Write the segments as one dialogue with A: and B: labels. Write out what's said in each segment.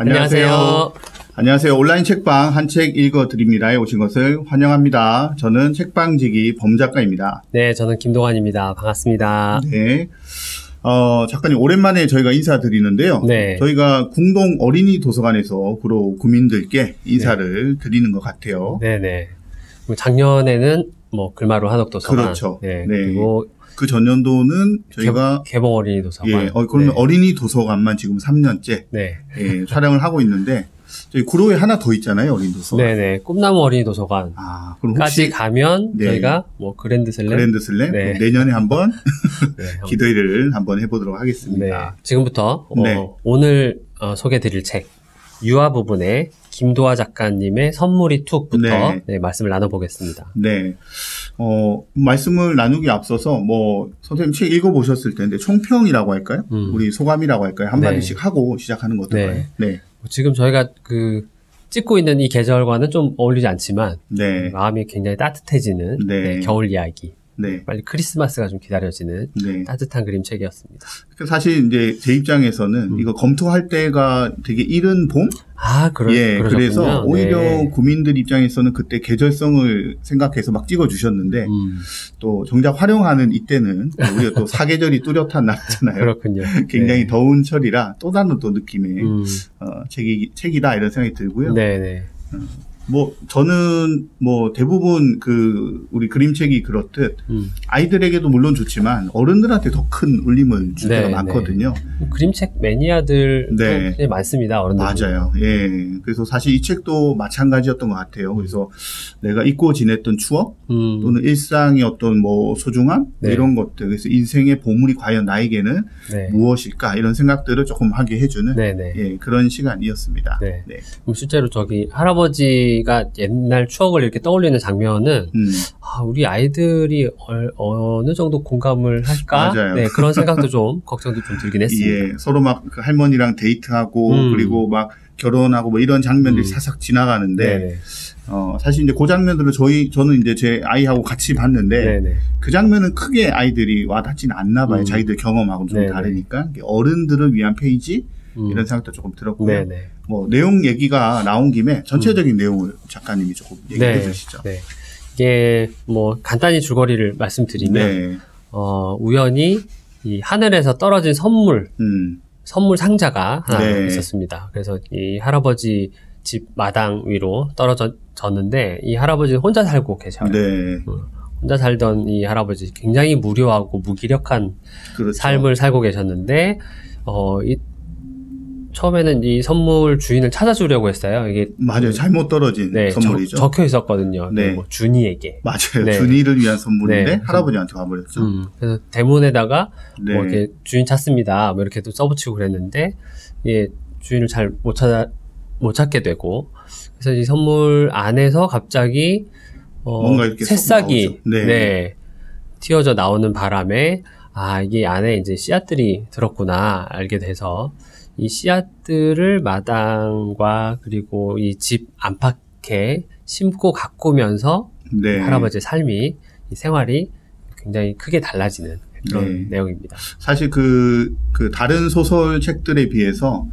A: 안녕하세요. 안녕하세요. 온라인 책방 한 책 읽어드립니다에 오신 것을 환영합니다. 저는 책방지기 범작가입니다.
B: 네, 저는 김동환입니다. 반갑습니다.
A: 네. 작가님, 오랜만에 저희가 인사드리는데요.
B: 네.
A: 저희가 궁동 어린이 도서관에서 주로 구민들께 인사를 드리는 것 같아요.
B: 네네. 작년에는 글마루 한옥도서관.
A: 그렇죠.
B: 네.
A: 네.
B: 그리고
A: 그 전년도는 저희가
B: 개봉 어린이 도서관.
A: 예, 그러면 어린이 도서관만 지금 3년째
B: 네.
A: 예, 촬영을 하고 있는데 저희 구로에 하나 더 있잖아요, 어린이 도서관.
B: 네네. 꿈나무 어린이 도서관.
A: 그럼 혹시
B: 까지 가면 저희가 그랜드슬램.
A: 네. 내년에 한번
B: 네,
A: 기대를 한번 해보도록
B: 네.
A: 하겠습니다.
B: 지금부터
A: 네.
B: 오늘 소개해드릴 책 유아 부분의 김도하 작가님의 선물이 툭부터 말씀을 나눠보겠습니다.
A: 네. 말씀을 나누기 앞서서 선생님 책 읽어보셨을 텐데 총평이라고 할까요? 우리 소감이라고 할까요? 한마디씩 하고 시작하는 거 어떨까요? 네.
B: 지금 저희가 찍고 있는 이 계절과는 좀 어울리지 않지만 마음이 굉장히 따뜻해지는 겨울 이야기. 네. 빨리 크리스마스가 좀 기다려지는 따뜻한 그림책이었습니다.
A: 사실 이제 제 입장에서는 이거 검토할 때가 되게 이른 봄? 그래서 오히려 구민들 입장에서는 그때 계절성을 생각해서 막 찍어주셨는데 또 정작 활용하는 이때는 우리가 또 사계절이 뚜렷한 날이잖아요.
B: 그렇군요.
A: 굉장히 더운 철이라 또 다른 또 느낌의 책이다 이런 생각이 들고요.
B: 네네.
A: 저는 대부분 우리 그림책이 그렇듯 아이들에게도 물론 좋지만 어른들한테 더 큰 울림을 줄 때가 많거든요.
B: 그림책 매니아들도 굉장히 많습니다, 어른들.
A: 맞아요. 예. 그래서 사실 이 책도 마찬가지였던 것 같아요. 그래서 내가 잊고 지냈던 추억 또는 일상의 어떤 소중함 이런 것들. 그래서 인생의 보물이 과연 나에게는 무엇일까 이런 생각들을 조금 하게 해주는 그런 시간이었습니다.
B: 네. 그럼 실제로 할아버지가 옛날 추억을 이렇게 떠올리는 장면은 우리 아이들이 어느 정도 공감을 할까?
A: 맞아요.
B: 그런 생각도 좀 걱정도 좀 들긴 했습니다.
A: 예, 서로 막 할머니랑 데이트하고 그리고 막 결혼하고 이런 장면들이 사삭 지나가는데 사실 이제 그 장면들을 저는 이제 제 아이하고 같이 봤는데 그 장면은 크게 아이들이 와닿지는 않나 봐요. 자기들 경험하고 좀 다르니까 어른들을 위한 페이지 이런 생각도 조금 들었고요. 내용 얘기가 나온 김에 전체적인 내용을 작가님이 조금 얘기해 주시죠.
B: 이게 간단히 줄거리를 말씀드리면 우연히 이 하늘에서 떨어진 선물 상자가 하나 있었습니다. 그래서 이 할아버지 집 마당 위로 떨어졌는데 이 할아버지는 혼자 살고 계셔요. 혼자 살던 이 할아버지 굉장히 무료하고 무기력한 삶을 살고 계셨는데 처음에는 이 선물 주인을 찾아주려고 했어요. 이게
A: 맞아요. 잘못 떨어진 선물이죠.
B: 적혀 있었거든요. 준이에게.
A: 맞아요. 준이를 위한 선물인데 할아버지한테 가버렸죠.
B: 그래서 대문에다가 이렇게 주인 찾습니다. 이렇게 또 써붙이고 그랬는데 주인을 잘 못 찾게 되고 그래서 이 선물 안에서 갑자기
A: 뭔가 이렇게
B: 새싹이 튀어져 나오는 바람에 이게 안에 이제 씨앗들이 들었구나 알게 돼서 이 씨앗들을 마당과 그리고 이 집 안팎에 심고 가꾸면서 할아버지의 삶이 이 생활이 굉장히 크게 달라지는 그런 내용입니다.
A: 사실 다른 소설책들에 비해서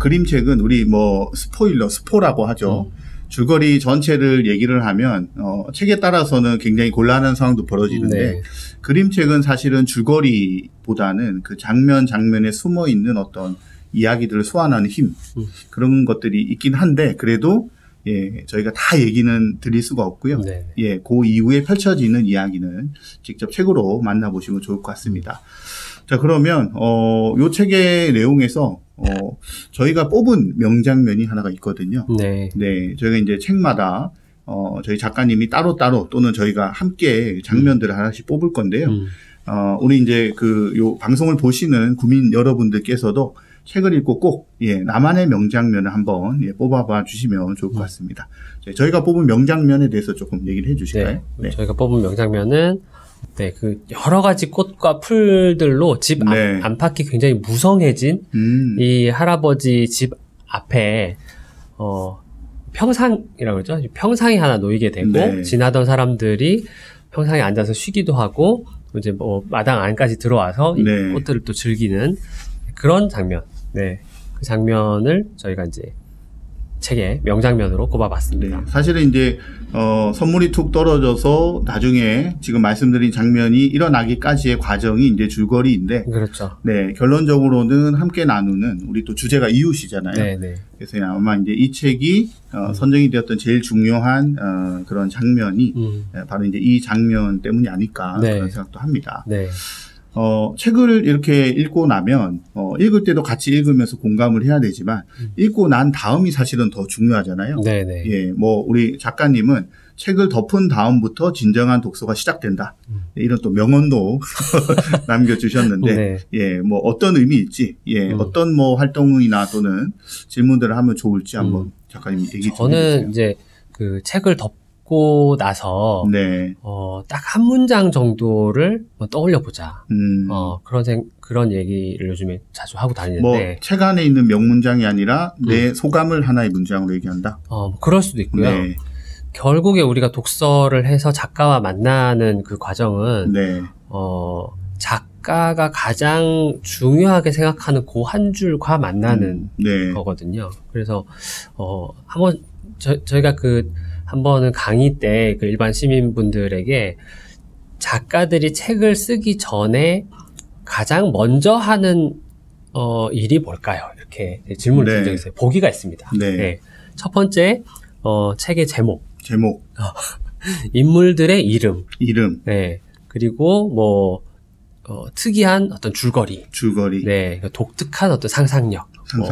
A: 그림책은 우리 스포라고 하죠. 줄거리 전체를 얘기를 하면 책에 따라서는 굉장히 곤란한 상황도 벌어지는데 그림책은 사실은 줄거리보다는 그 장면에 숨어 있는 어떤 이야기들을 소환하는 힘 그런 것들이 있긴 한데 그래도 저희가 다 얘기는 드릴 수가 없고요. 그 이후에 펼쳐지는 이야기는 직접 책으로 만나보시면 좋을 것 같습니다. 자, 그러면 요 책의 내용에서 저희가 뽑은 명장면이 하나가 있거든요. 저희가 이제 책마다 저희 작가님이 따로따로 또는 저희가 함께 장면들을 하나씩 뽑을 건데요. 우리 이제 요 방송을 보시는 구민 여러분들께서도 책을 읽고 꼭 나만의 명장면을 한번 뽑아봐 주시면 좋을 것 같습니다. 저희가 뽑은 명장면에 대해서 조금 얘기를 해주실까요?
B: 저희가 뽑은 명장면은 여러 가지 꽃과 풀들로 집 안팎이 굉장히 무성해진 이 할아버지 집 앞에 평상이라고 그러죠. 평상이 하나 놓이게 되고 지나던 사람들이 평상에 앉아서 쉬기도 하고 이제 마당 안까지 들어와서 이 꽃들을 또 즐기는 그런 장면. 그 장면을 저희가 이제 책의 명장면으로 꼽아봤습니다.
A: 네, 사실은 이제 선물이 툭 떨어져서 나중에 지금 말씀드린 장면이 일어나기까지의 과정이 이제 줄거리인데,
B: 그렇죠.
A: 네, 결론적으로는 함께 나누는 우리 또 주제가 이웃이잖아요.
B: 네네.
A: 그래서 아마 이제 이 책이 선정이 되었던 제일 중요한 그런 장면이 바로 이제 이 장면 때문이 아닐까
B: 네.
A: 그런 생각도 합니다.
B: 네.
A: 책을 이렇게 읽고 나면, 읽을 때도 같이 읽으면서 공감을 해야 되지만, 읽고 난 다음이 사실은 더 중요하잖아요.
B: 네네.
A: 예, 뭐, 우리 작가님은 책을 덮은 다음부터 진정한 독서가 시작된다. 이런 또 명언도 남겨주셨는데,
B: 네.
A: 예, 뭐, 어떤 의미일지, 예, 어떤 뭐 활동이나 또는 질문들을 하면 좋을지 한번 작가님 얘기 좀 해주세요.
B: 저는 이제 그 책을 덮고 나서,
A: 네.
B: 딱 한 문장 정도를 떠올려 보자. 그런 얘기를 요즘에 자주 하고 다니는데.
A: 뭐, 책 안에 있는 명문장이 아니라 내 소감을 하나의 문장으로 얘기한다?
B: 그럴 수도 있고요.
A: 네.
B: 결국에 우리가 독서를 해서 작가와 만나는 그 과정은,
A: 네.
B: 작가가 가장 중요하게 생각하는 그 한 줄과 만나는
A: 네.
B: 거거든요. 그래서, 한번, 저희가 한 번은 강의 때 그 일반 시민분들에게 작가들이 책을 쓰기 전에 가장 먼저 하는, 일이 뭘까요? 이렇게 질문을 드린 적이 있어요. 보기가 있습니다.
A: 네.
B: 네. 첫 번째, 책의 제목. 인물들의 이름. 네. 그리고 뭐, 특이한 어떤 줄거리. 네. 독특한 어떤 상상력. 뭐,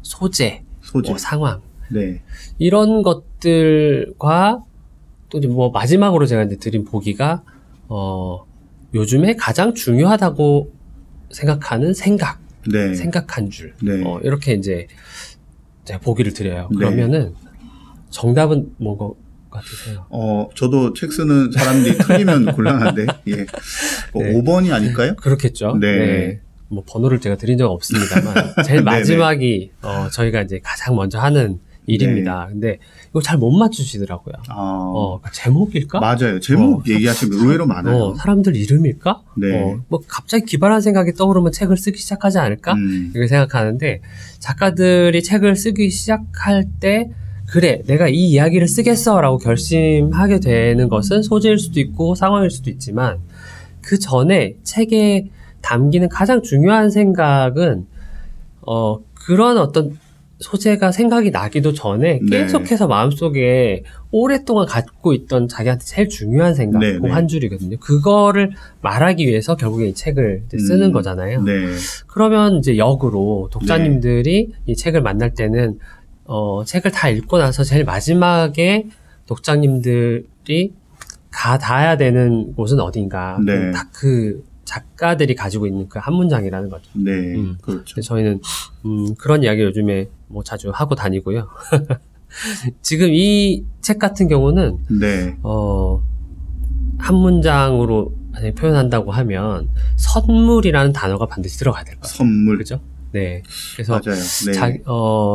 B: 소재. 뭐 상황.
A: 네.
B: 이런 것들과 또 이제 뭐 마지막으로 제가 이제 드린 보기가, 요즘에 가장 중요하다고 생각하는 생각.
A: 네.
B: 생각 한 줄.
A: 네.
B: 이렇게 이제 제가 보기를 드려요. 그러면은 정답은 뭔가 같으세요?
A: 저도 책 쓰는 사람들이 틀리면 곤란한데, 예.
B: 네.
A: 5번이 아닐까요?
B: 그렇겠죠.
A: 네.
B: 네. 뭐 번호를 제가 드린 적은 없습니다만 제일 마지막이 저희가 이제 가장 먼저 하는 일입니다. 근데 이거 잘 못 맞추시더라고요. 제목일까?
A: 맞아요. 제목 얘기하시면 의외로 많아요.
B: 사람들 이름일까?
A: 네.
B: 뭐 갑자기 기발한 생각이 떠오르면 책을 쓰기 시작하지 않을까? 이렇게 생각하는데 작가들이 책을 쓰기 시작할 때 그래, 내가 이 이야기를 쓰겠어 라고 결심하게 되는 것은 소재일 수도 있고 상황일 수도 있지만 그 전에 책에 담기는 가장 중요한 생각은 그런 어떤 소재가 생각이 나기도 전에 계속해서 마음속에 오랫동안 갖고 있던 자기한테 제일 중요한 생각, 그 한 줄이거든요. 그거를 말하기 위해서 결국에 이 책을 이제 쓰는 거잖아요. 그러면 이제 역으로 독자님들이 이 책을 만날 때는 책을 다 읽고 나서 제일 마지막에 독자님들이 닿아야 되는 곳은 어딘가. 딱 그 작가들이 가지고 있는 그 한 문장이라는 거죠.
A: 네, 그렇죠.
B: 저희는 그런 이야기 요즘에 뭐 자주 하고 다니고요. 지금 이 책 같은 경우는 한 문장으로 표현한다고 하면 선물이라는 단어가 반드시 들어가야 될 거예요.
A: 선물,
B: 그죠? 네. 그래서
A: 맞아요. 네.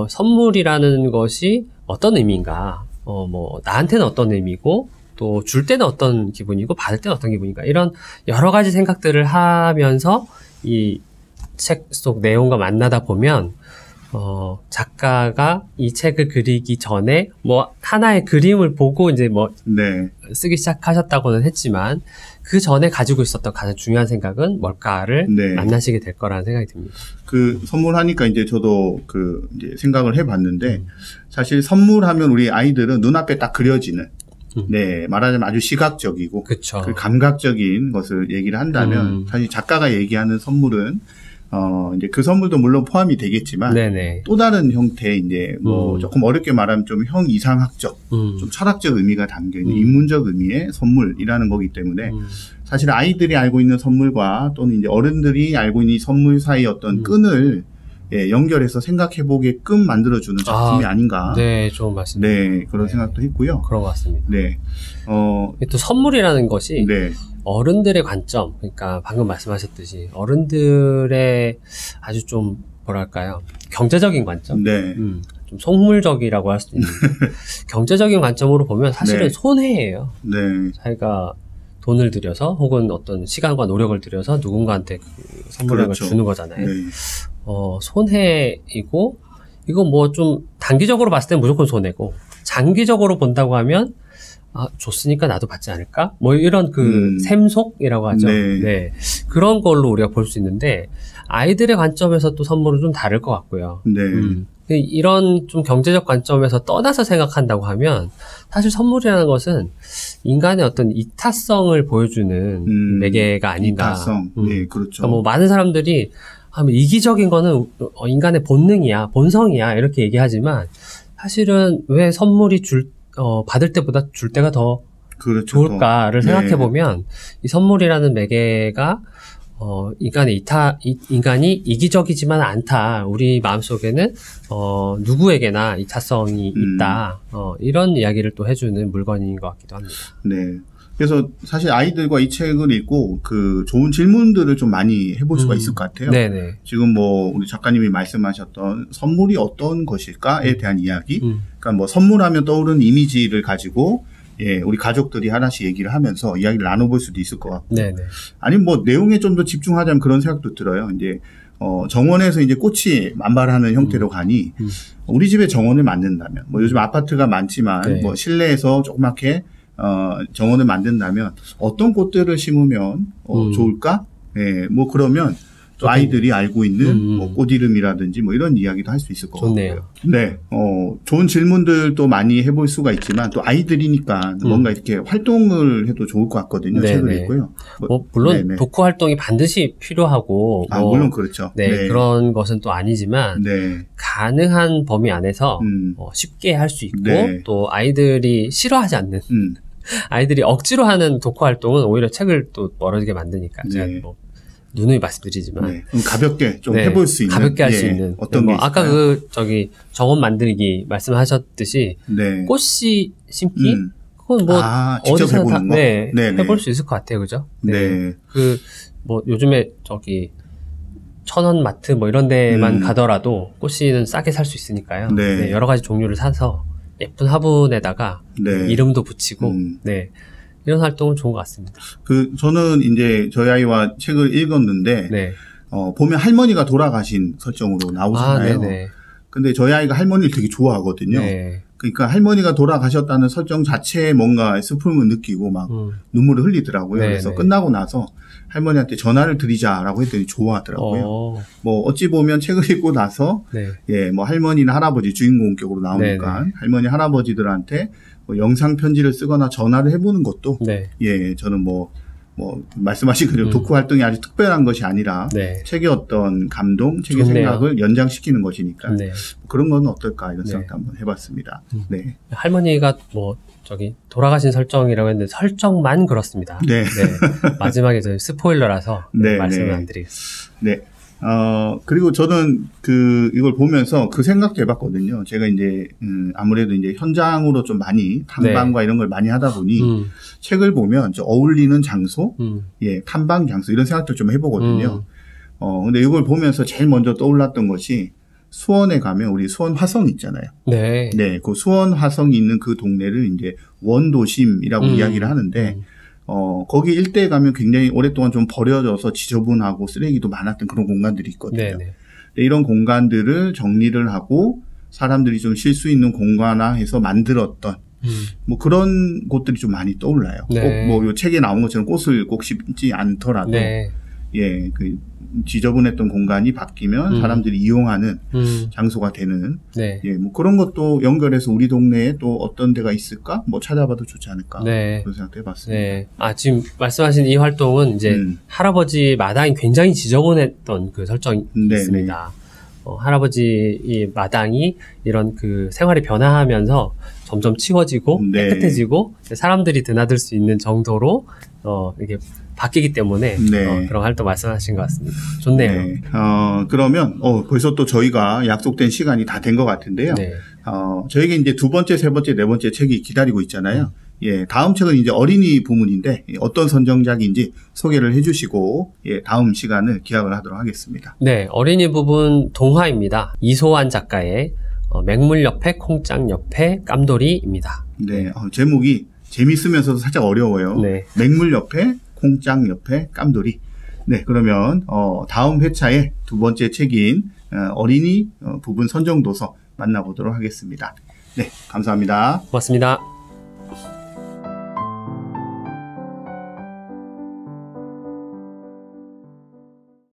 B: 선물이라는 것이 어떤 의미인가? 뭐 나한테는 어떤 의미고? 또 줄 때는 어떤 기분이고 받을 때는 어떤 기분인가 이런 여러 가지 생각들을 하면서 이 책 속 내용과 만나다 보면 작가가 이 책을 그리기 전에 뭐 하나의 그림을 보고 이제 뭐 쓰기 시작하셨다고는 했지만 그 전에 가지고 있었던 가장 중요한 생각은 뭘까를 만나시게 될 거라는 생각이 듭니다.
A: 그 선물하니까 이제 저도 이제 생각을 해봤는데 사실 선물하면 우리 아이들은 눈앞에 딱 그려지는 네, 말하자면 아주 시각적이고
B: 그쵸.
A: 그 감각적인 것을 얘기를 한다면 사실 작가가 얘기하는 선물은 이제 그 선물도 물론 포함이 되겠지만 또 다른 형태의 이제 뭐 조금 어렵게 말하면 좀 형 이상학적, 좀 철학적 의미가 담겨 있는 인문적 의미의 선물이라는 거기 때문에 사실 아이들이 알고 있는 선물과 또는 이제 어른들이 알고 있는 이 선물 사이의 어떤 끈을 연결해서 생각해보게끔 만들어주는 작품이 아닌가.
B: 네, 좋은 말씀입니다.
A: 네, 그런 생각도 했고요.
B: 그런 것 같습니다.
A: 네.
B: 또 선물이라는 것이 어른들의 관점, 그러니까 방금 말씀하셨듯이 어른들의 아주 좀 뭐랄까요, 경제적인 관점. 좀 속물적이라고 할 수도 있는데 경제적인 관점으로 보면 사실은 손해예요. 자기가 돈을 들여서 혹은 어떤 시간과 노력을 들여서 누군가한테 그 선물을
A: 그렇죠.
B: 주는 거잖아요.
A: 네.
B: 손해이고 이거 뭐 좀 단기적으로 봤을 땐 무조건 손해고 장기적으로 본다고 하면 줬으니까 나도 받지 않을까? 뭐 이런 그 샘속이라고 하죠.
A: 네.
B: 네. 그런 걸로 우리가 볼 수 있는데 아이들의 관점에서 또 선물은 좀 다를 것 같고요.
A: 네.
B: 이런 좀 경제적 관점에서 떠나서 생각한다고 하면 사실 선물이라는 것은 인간의 어떤 이타성을 보여주는 매개가 아닌가.
A: 이타성. 네, 그렇죠.
B: 그러니까 뭐 많은 사람들이 이기적인 거는 인간의 본능이야, 본성이야 이렇게 얘기하지만 사실은 왜 선물이 받을 때보다 줄 때가 더
A: 그렇죠.
B: 좋을까를
A: 네.
B: 생각해 보면 이 선물이라는 매개가 인간이 이기적이지만 않다. 우리 마음속에는, 누구에게나 이타성이 있다. 이런 이야기를 또 해주는 물건인 것 같기도 합니다.
A: 네. 그래서 사실 아이들과 이 책을 읽고 그 좋은 질문들을 좀 많이 해볼 수가 있을 것 같아요.
B: 네네.
A: 지금 뭐 우리 작가님이 말씀하셨던 선물이 어떤 것일까에 대한 이야기. 그러니까 뭐 선물하면 떠오르는 이미지를 가지고 우리 가족들이 하나씩 얘기를 하면서 이야기를 나눠볼 수도 있을 것 같고.
B: 네네.
A: 아니면 뭐 내용에 좀 더 집중하자면 그런 생각도 들어요. 이제 정원에서 이제 꽃이 만발하는 형태로 가니 우리 집에 정원을 만든다면 뭐 요즘 아파트가 많지만
B: 네.
A: 뭐 실내에서 조그맣게 정원을 만든다면 어떤 꽃들을 심으면 좋을까? 뭐 그러면 또 아이들이 알고 있는 뭐 꽃 이름이라든지 뭐 이런 이야기도 할 수 있을 것
B: 좋네요.
A: 같고요. 네, 좋은 질문들도 많이 해볼 수가 있지만 또 아이들이니까 뭔가 이렇게 활동을 해도 좋을 것 같거든요.
B: 네네.
A: 책을 읽고요.
B: 물론
A: 네네.
B: 독후 활동이 반드시 필요하고
A: 물론 그렇죠.
B: 네, 그런 것은 또 아니지만
A: 네.
B: 가능한 범위 안에서 쉽게 할 수 있고
A: 네.
B: 또 아이들이 싫어하지 않는 아이들이 억지로 하는 독후 활동은 오히려 책을 또 멀어지게 만드니까 제가 뭐 누누이 말씀드리지만
A: 가볍게 좀 해볼 수 있는
B: 가볍게 할 수 있는
A: 어떤 게
B: 아까 정원 만들기 말씀하셨듯이 꽃씨 심기 그건 뭐
A: 직접 해보는 거?
B: 해볼 수 있을 것 같아요, 그죠?
A: 네.
B: 그 뭐 요즘에 1,000원 마트 뭐 이런 데만 가더라도 꽃씨는 싸게 살 수 있으니까요.
A: 네.
B: 여러 가지 종류를 사서 예쁜 화분에다가 이름도 붙이고 이런 활동은 좋은 것 같습니다.
A: 저는 이제 저희 아이와 책을 읽었는데 보면 할머니가 돌아가신 설정으로 나오잖아요. 근데 저희 아이가 할머니를 되게 좋아하거든요. 그러니까 할머니가 돌아가셨다는 설정 자체에 뭔가 슬픔을 느끼고 막 눈물을 흘리더라고요. 그래서 끝나고 나서 할머니한테 전화를 드리자라고 했더니 좋아하더라고요. 뭐 어찌 보면 책을 읽고 나서 뭐 할머니나 할아버지 주인공격으로 나오니까 할머니 할아버지들한테 뭐 영상 편지를 쓰거나 전화를 해보는 것도 저는 뭐 말씀하신 그대로 독후 활동이 아주 특별한 것이 아니라 책의 어떤 감동, 책의 생각을 연장시키는 것이니까 그런 건 어떨까 이런 생각도 한번 해봤습니다. 네.
B: 할머니가 돌아가신 설정이라고 했는데 설정만 그렇습니다. 마지막에 저희 스포일러라서 말씀을 안 드리겠습니다.
A: 네. 그리고 저는 이걸 보면서 그 생각도 해봤거든요. 제가 이제, 아무래도 이제 현장으로 좀 많이 탐방과 이런 걸 많이 하다 보니 책을 보면 어울리는 장소, 탐방 장소 이런 생각도 좀 해보거든요. 근데 이걸 보면서 제일 먼저 떠올랐던 것이 수원에 가면 우리 수원 화성 있잖아요. 그 수원 화성이 있는 그 동네를 이제 원도심이라고 이야기를 하는데, 거기 일대에 가면 굉장히 오랫동안 좀 버려져서 지저분하고 쓰레기도 많았던 그런 공간들이 있거든요. 이런 공간들을 정리를 하고 사람들이 좀 쉴 수 있는 공간화해서 만들었던 뭐 그런 곳들이 좀 많이 떠올라요. 꼭 뭐 요 책에 나온 것처럼 꽃을 꼭 심지 않더라도 그 지저분했던 공간이 바뀌면 사람들이 이용하는 장소가 되는 뭐 그런 것도 연결해서 우리 동네에 또 어떤 데가 있을까 뭐 찾아봐도 좋지 않을까 그런 생각도 해봤습니다.
B: 지금 말씀하신 이 활동은 이제 할아버지 마당이 굉장히 지저분했던 그 설정이 있습니다. 할아버지 이 마당이 이런 그 생활이 변화하면서 점점 치워지고 깨끗해지고 사람들이 드나들 수 있는 정도로 이게 바뀌기 때문에 그런 활동 말씀하신 것 같습니다. 좋네요.
A: 그러면 벌써 또 저희가 약속된 시간이 다 된 것 같은데요. 저에게 이제 두 번째, 세 번째, 네 번째 책이 기다리고 있잖아요. 다음 책은 이제 어린이 부문인데 어떤 선정작인지 소개를 해주시고 다음 시간을 기약을 하도록 하겠습니다.
B: 어린이 부분 동화입니다. 이소환 작가의 맹물 옆에 콩짱 옆에 깜돌이입니다.
A: 제목이 재밌으면서도 살짝 어려워요.
B: 네.
A: 맹물 옆에 콩짱 옆에 깜돌이. 네, 그러면 다음 회차의 두 번째 책인 어린이 부분 선정도서 만나보도록 하겠습니다. 네, 감사합니다.
B: 고맙습니다.